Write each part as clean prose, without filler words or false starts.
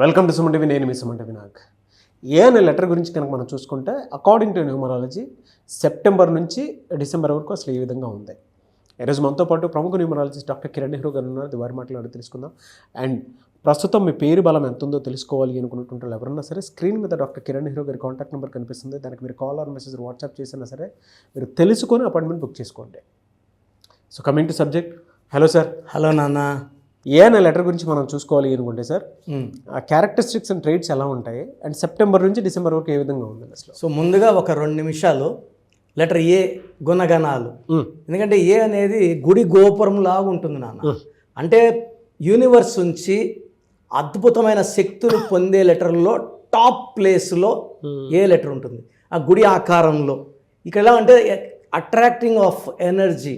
Welcome to Suman TV. నేను మీ సుమన్ వినాయక్. ఏ అనే letter గురించి కనుక మనం చూసుకుంటే అకార్డింగ్ టు న్యూమరాలజీ సెప్టెంబర్ నుంచి డిసెంబర్ వరకు అసలు ఈ విధంగా ఉంది. ఈరోజు మనతో పాటు ప్రముఖ న్యూమరాలజిస్ట్ డాక్టర్ కిరణ్ నెహ్రూ గారు ఉన్నారు. వారి మాట్లాడి తెలుసుకుందాం. అండ్ ప్రస్తుతం మీ పేరు బలం ఎంత ఉందో తెలుసుకోవాలి అనుకుంటుంటారు ఎవరన్నా సరే, స్క్రీన్ మీద డాక్టర్ కిరణ్ నెహ్రూ గారి కాంటాక్ట్ నెంబర్ కనిపిస్తుంది. దానికి మీరు కాల్ ఆర్ మెసేజ్ వాట్సాప్ చేసినా సరే మీరు తెలుసుకొని అపాయింట్మెంట్ బుక్ చేసుకోండి. So coming to subject. Hello sir. Hello నాన్న. ఏ అనే లెటర్ గురించి మనం చూసుకోవాలి అనుకుంటే సార్, ఆ క్యారెక్టరిస్టిక్స్ అండ్ ట్రేట్స్ ఎలా ఉంటాయి అండ్ సెప్టెంబర్ నుంచి డిసెంబర్ వరకు ఏ విధంగా ఉంది అసలు? సో ముందుగా ఒక 2 నిమిషాలు లెటర్ ఏ గుణగణాలు. ఎందుకంటే ఏ అనేది గుడి గోపురం లాగా ఉంటుంది నాన్న. అంటే యూనివర్స్ నుంచి అద్భుతమైన శక్తులు పొందే లెటర్లో టాప్ ప్లేస్లో ఏ లెటర్ ఉంటుంది, ఆ గుడి ఆకారంలో. ఇక్కడ ఎలా అంటే attracting of energy,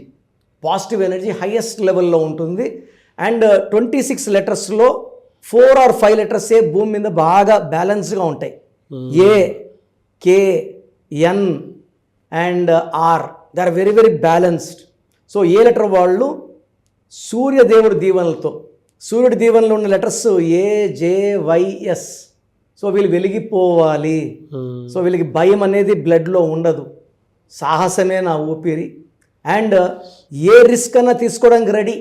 positive energy highest లెవెల్లో ఉంటుంది. అండ్ 26 లెటర్స్లో 4 or 5 లెటర్సే భూమి మీద బాగా బ్యాలెన్స్గా ఉంటాయి. A, K, N and R, they are very very balanced. So A letter వాళ్ళు సూర్యదేవుడి దీవెనలతో, సూర్యుడి దీవెనలో ఉన్న letters A, J, Y, S. So వీళ్ళు వెలిగిపోవాలి. సో వీళ్ళకి భయం అనేది బ్లడ్లో ఉండదు, సాహసమే నా ఊపిరి. అండ్ ఏ రిస్క్ అన్నా తీసుకోవడానికి రెడీ.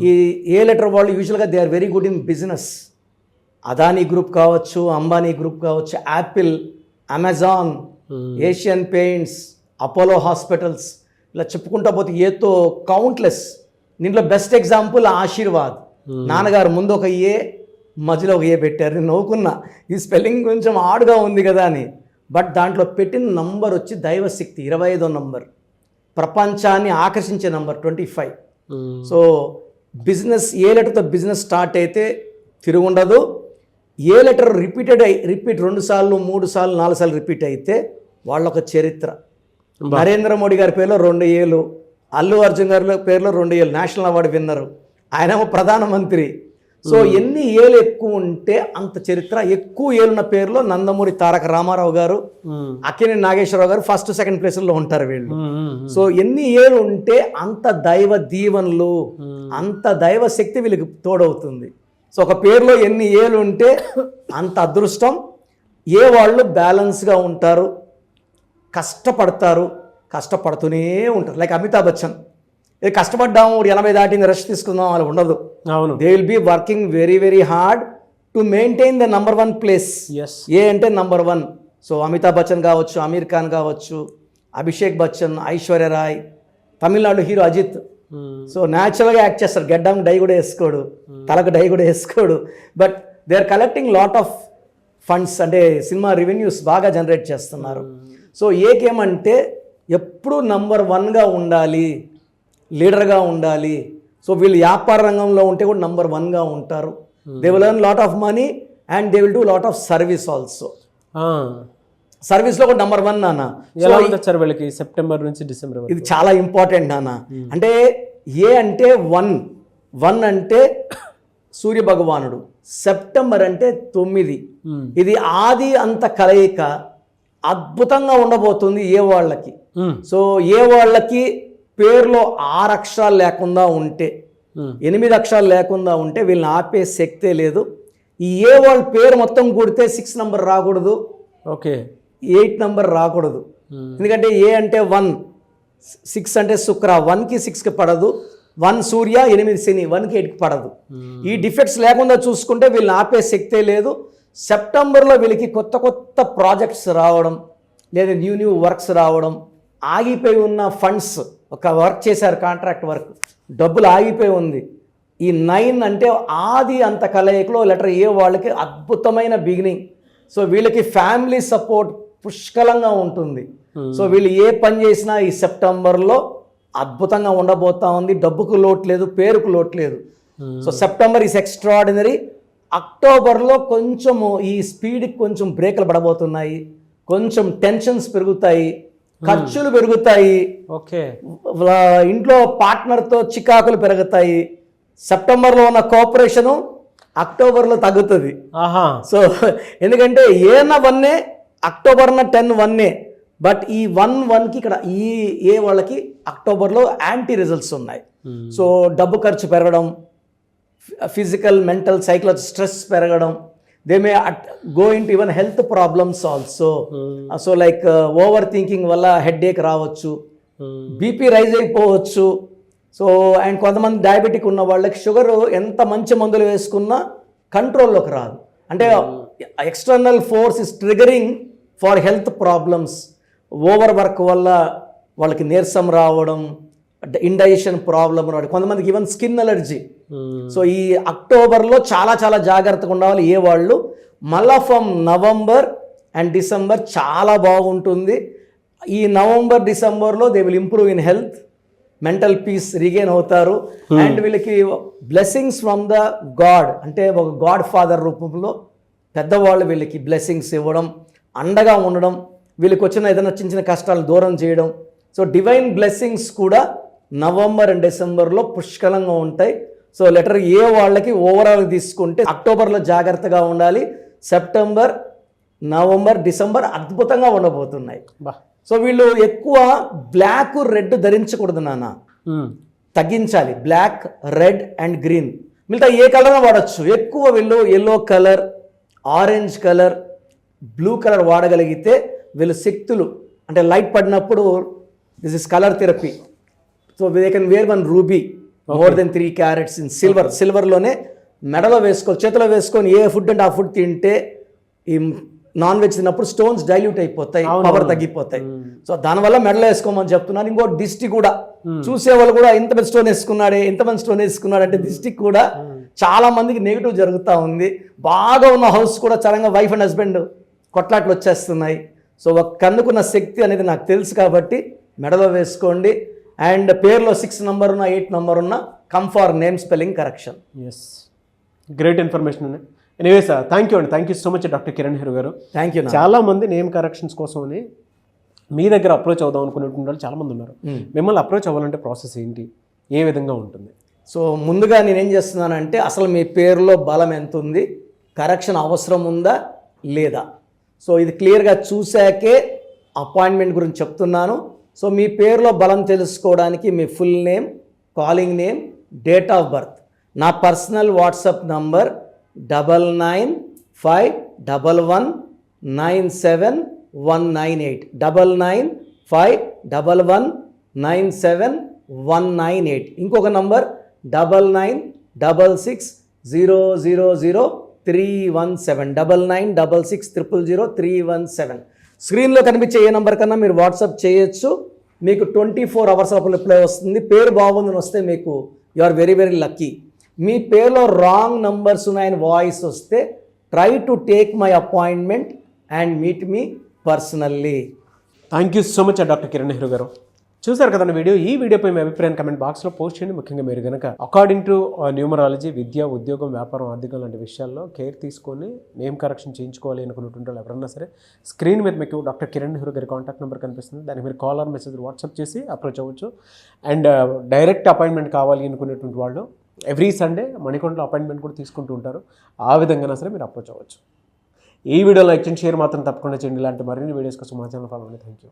ఈ ఏ లెటర్ వాళ్ళు యూజువల్గా they are very good in business. Adani group కావచ్చు, అంబానీ గ్రూప్ కావచ్చు, Apple, Amazon, Asian Paints, Apollo Hospitals, ఇలా చెప్పుకుంటా పోతే ఏతో కౌంట్లెస్. దీంట్లో బెస్ట్ ఎగ్జాంపుల్ ఆశీర్వాద్. నాన్నగారు ముందు ఒక ఏ, మధ్యలో ఒక ఏ పెట్టారు. నేను నవ్వుకున్నా, ఈ స్పెల్లింగ్ కొంచెం ఆడుగా ఉంది కదా అని. బట్ దాంట్లో పెట్టిన నంబర్ వచ్చి దైవశక్తి 25వ నంబర్, ప్రపంచాన్ని ఆకర్షించే నంబర్ 25. సో బిజినెస్ ఏ లెటర్తో బిజినెస్ స్టార్ట్ అయితే తిరుగుండదు. ఏ లెటర్ రిపీట్ 2 సార్లు 3 సార్లు 4 సార్లు రిపీట్ అయితే వాళ్ళొక చరిత్ర. నరేంద్ర మోడీ గారి పేరులో 2 ఏళ్ళు, అల్లు అర్జున్ గారి పేరులో 2 ఏళ్ళు, నేషనల్ అవార్డు విన్నరు. ఆయనేమో ప్రధానమంత్రి. సో ఎన్ని ఏళ్ళు ఎక్కువ ఉంటే అంత చరిత్ర. ఎక్కువ ఏళ్ళున్న పేరులో నందమూరి తారక రామారావు గారు, అక్కినేని నాగేశ్వరరావు గారు ఫస్ట్ సెకండ్ ప్లేస్లో ఉంటారు వీళ్ళు. సో ఎన్ని ఏళ్ళు ఉంటే అంత దైవ దీవెనలు, అంత దైవ శక్తి వీళ్ళకి తోడవుతుంది. సో ఒక పేరులో ఎన్ని ఏళ్ళు ఉంటే అంత అదృష్టం. ఏ వాళ్ళు బ్యాలెన్స్గా ఉంటారు, కష్టపడతారు, కష్టపడుతూనే ఉంటారు. లైక్ అమితాబ్ బచ్చన్, ఇది కష్టపడ్డాము 80 దాటింది రెస్ట్ తీసుకుందాం అలా ఉండదు. అవును, they will be working very very hard to maintain the number 1 place. A అంటే నంబర్ 1. సో అమితాబ్ బచ్చన్ కావచ్చు, అమీర్ ఖాన్ కావచ్చు, అభిషేక్ బచ్చన్, ఐశ్వర్య రాయ్, తమిళనాడు హీరో అజిత్. సో న్యాచురల్గా యాక్ట్ చేస్తారు. గెడ్డం డై కూడా వేసుకోడు, తలకు డై కూడా వేసుకోడు. But they are collecting lot of funds, అంటే సినిమా రెవెన్యూస్ బాగా జనరేట్ చేస్తున్నారు. సో ఏకేమంటే ఎప్పుడు నంబర్ 1గా ఉండాలి, లీడర్గా ఉండాలి. సో వీళ్ళు వ్యాపార రంగంలో ఉంటే కూడా నంబర్ 1గా ఉంటారు. They will earn lot of money and they will do lot of service also. సర్వీస్లో కూడా నంబర్ 1 నాన్న. ఎలా వచ్చారు వీళ్ళకి సెప్టెంబర్ నుంచి డిసెంబర్? ఇది చాలా ఇంపార్టెంట్ నాన్న. అంటే ఏ అంటే 1 అంటే సూర్య భగవానుడు, సెప్టెంబర్ అంటే 9. ఇది ఆది అంత కలయిక అద్భుతంగా ఉండబోతుంది ఏ వాళ్ళకి. సో ఏ వాళ్ళకి పేరులో 6 అక్షరాలు లేకుండా ఉంటే, 8 అక్షరాలు లేకుండా ఉంటే వీళ్ళని ఆపే శక్తే లేదు. ఈ ఏ వాళ్ళ పేరు మొత్తం కూడితే 6 నంబర్ రాకూడదు, ఓకే, 8 నంబర్ రాకూడదు. ఎందుకంటే ఏ అంటే 1, 6 అంటే శుక్ర, 1కి 6కి పడదు, 1 సూర్య, 8 శని, 1కి 8కి పడదు. ఈ డిఫెక్ట్స్ లేకుండా చూసుకుంటే వీళ్ళని ఆపే శక్తే లేదు. సెప్టెంబర్లో వీళ్ళకి కొత్త కొత్త ప్రాజెక్ట్స్ రావడం, లేదా న్యూ వర్క్స్ రావడం, ఆగిపోయి ఉన్న ఫండ్స్, ఒక వర్క్ చేశారు కాంట్రాక్ట్ వర్క్, డబ్బులు ఆగిపోయి ఉంది. ఈ 9 అంటే ఆది అంత కలయికలో లెటర్ ఏ వాళ్ళకి అద్భుతమైన బిగినింగ్. సో వీళ్ళకి ఫ్యామిలీ సపోర్ట్ పుష్కలంగా ఉంటుంది. సో వీళ్ళు ఏ పని చేసినా ఈ సెప్టెంబర్లో అద్భుతంగా ఉండబోతా ఉంది. డబ్బుకు లోటు లేదు, పేరుకు లోటు లేదు. So September is extraordinary. అక్టోబర్లో కొంచెము ఈ స్పీడ్కి కొంచెం బ్రేకులు పడబోతున్నాయి, కొంచెం టెన్షన్స్ పెరుగుతాయి, ఖర్చులు పెరుగుతాయి, ఓకే, ఇంట్లో పార్ట్నర్తో చికాకులు పెరుగుతాయి. సెప్టెంబర్లో ఉన్న కోఆపరేషను అక్టోబర్లో తగ్గుతుంది. సో ఎందుకంటే ఏన 1 అక్టోబర్న 10 1. బట్ ఈ 1కి ఇక్కడ ఈ ఏ వాళ్ళకి అక్టోబర్లో యాంటీ రిజల్ట్స్ ఉన్నాయి. సో డబ్బు ఖర్చు పెరగడం, ఫిజికల్ మెంటల్ సైకలాజికల్ స్ట్రెస్ పెరగడం, they may go into even health problems also. So like over thinking వల్ల హెడ్ఏక్ రావచ్చు, బీపీ రైజ్ అయిపోవచ్చు. సో అండ్ కొంతమంది డయాబెటిక్ ఉన్న వాళ్ళకి షుగర్ ఎంత మంచి మందులు వేసుకున్నా కంట్రోల్లోకి రాదు. అంటే external force is triggering for health problems. Over work వల్ల వాళ్ళకి నీరసం రావడం, ఇండైజెషన్ ప్రాబ్లం రావడం, కొంతమందికి ఈవెన్ స్కిన్ అలర్జీ. సో ఈ అక్టోబర్లో చాలా చాలా జాగ్రత్తగా ఉండాలి ఏ వాళ్ళు. మళ్ళా ఫ్రమ్ నవంబర్ అండ్ డిసెంబర్ చాలా బాగుంటుంది. ఈ నవంబర్ డిసెంబర్లో they will improve in health, mental peace regain అవుతారు. అండ్ వీళ్ళకి బ్లెస్సింగ్స్ ఫ్రమ్ ద గాడ్, అంటే ఒక గాడ్ ఫాదర్ రూపంలో పెద్దవాళ్ళు వీళ్ళకి బ్లెస్సింగ్స్ ఇవ్వడం, అండగా ఉండడం, వీళ్ళకి వచ్చిన ఏదైనా చిన్న చిన్న కష్టాలు దూరం చేయడం. సో డివైన్ బ్లెస్సింగ్స్ కూడా నవంబర్ అండ్ డిసెంబర్లో పుష్కలంగా ఉంటాయి. సో లెటర్ ఏ వాళ్ళకి ఓవరాల్ తీసుకుంటే అక్టోబర్లో జాగ్రత్తగా ఉండాలి, సెప్టెంబర్, నవంబర్, డిసెంబర్ అద్భుతంగా ఉండబోతున్నాయి. సో వీళ్ళు ఎక్కువ బ్లాక్, రెడ్ ధరించకూడదు నాన్న, తగ్గించాలి. బ్లాక్, రెడ్ అండ్ గ్రీన్, మిగతా ఏ కలర్ వాడచ్చు. ఎక్కువ వీళ్ళు yellow colour, orange colour, blue colour వాడగలిగితే వీళ్ళు శక్తులు అంటే లైట్ పడినప్పుడు this is colour therapy. So they can wear one ruby more than 3 carats in silver. సిల్వర్లోనే మెడలో వేసుకోవాలి, చేతిలో వేసుకొని ఏ ఫుడ్ అంటే ఆ ఫుడ్ తింటే ఈ నాన్ వెజ్ తిన్నప్పుడు స్టోన్స్ డైల్యూట్ అయిపోతాయి, పవర్ తగ్గిపోతాయి. సో దానివల్ల మెడలో వేసుకోమని చెప్తున్నాను. ఇంకో దిష్టి కూడా చూసేవాళ్ళు కూడా ఇంతమంది స్టోన్ వేసుకున్నాడే, ఇంతమంది స్టోన్ వేసుకున్నాడు అంటే దిష్టి కూడా చాలా మందికి నెగిటివ్ జరుగుతూ ఉంది. బాగా ఉన్న హౌస్ కూడా చాలా వైఫ్ అండ్ హస్బెండ్ కొట్లాట్లు వచ్చేస్తున్నాయి. సో ఒక కన్నుకున్న శక్తి అనేది నాకు తెలుసు కాబట్టి మెడలో వేసుకోండి. అండ్ పేరులో 6 నెంబర్ ఉన్న 8 నెంబర్ ఉన్న come for name spelling correction. Yes, great information అండి. ఎనీవే సార్, థ్యాంక్ యూ అండి. Thank you so much doctor Kiran hero గారు. Thank you. చాలా మంది నేమ్ కరెక్షన్స్ కోసమని మీ దగ్గర అప్రోచ్ అవుదాం అనుకునేటువంటి వాళ్ళు చాలా మంది ఉన్నారు. మిమ్మల్ని అప్రోచ్ అవ్వాలంటే ప్రాసెస్ ఏంటి, ఏ విధంగా ఉంటుంది? సో ముందుగా నేనేం చేస్తున్నానంటే అసలు మీ పేరులో బలం ఎంత ఉంది, కరెక్షన్ అవసరం ఉందా లేదా, సో ఇది క్లియర్గా చూశాకే అపాయింట్మెంట్ గురించి చెప్తున్నాను. సో మీ పేరులో బలం తెలుసుకోవడానికి మీ full name, calling name, date of birth, నా పర్సనల్ వాట్సాప్ నంబర్ 9951197198 9951197198. ఇంకొక నంబర్ 9966000317 9966000317. స్క్రీన్లో కనిపించే ఏ నెంబర్ కన్నా మీరు వాట్సాప్ చేయొచ్చు. మీకు 24 hours రిప్లై వస్తుంది. పేరు బాగుందని వస్తే మీకు you are very very lucky. మీ పేరులో రాంగ్ నంబర్స్ ఉన్నాయని వాయిస్ వస్తే try to take my appointment and meet me personally. Thank you so much doctor Kiran hero గారు. చూసారు కదండి వీడియో. ఈ వీడియోపై మీ అభిప్రాయం కమెంట్ బాక్స్లో పోస్ట్ చేయండి. ముఖ్యంగా మీరు కనుక అకార్డింగ్ టు న్యూమరాలజీ, విద్య, ఉద్యోగం, వ్యాపారం, ఆర్థికం లాంటి విషయాల్లో కేర్ తీసుకొని నేమ్ కరెక్షన్ చేయించుకోవాలి అనుకున్నటువంటి వాళ్ళు ఎవరన్నా సరే స్క్రీన్ మీద మీకు డాక్టర్ కిరణ్ హీరో గారి కాంటాక్ట్ నెంబర్ కనిపిస్తుంది. దానికి మీరు కాల్ ఆర్ మెసేజ్ వాట్సాప్ చేసి అప్రోచ్ అవ్వచ్చు. అండ్ డైరెక్ట్ అపాయింట్మెంట్ కావాలి అనుకునేటువంటి వాళ్ళు ఎవ్రీ సండే మణికొండలో అపాయింట్మెంట్ కూడా తీసుకుంటూ ఉంటారు. ఆ విధంగా సరే మీరు అప్రోచ్ అవ్వచ్చు. ఈ వీడియో లైక్ చేయండి, షేర్ మాత్రం తప్పకుండా చేయండి. ఇలాంటి మరిన్ని వీడియోస్ కోసం మా ఛానల్ ఫాలో అవ్వండి. Thank you.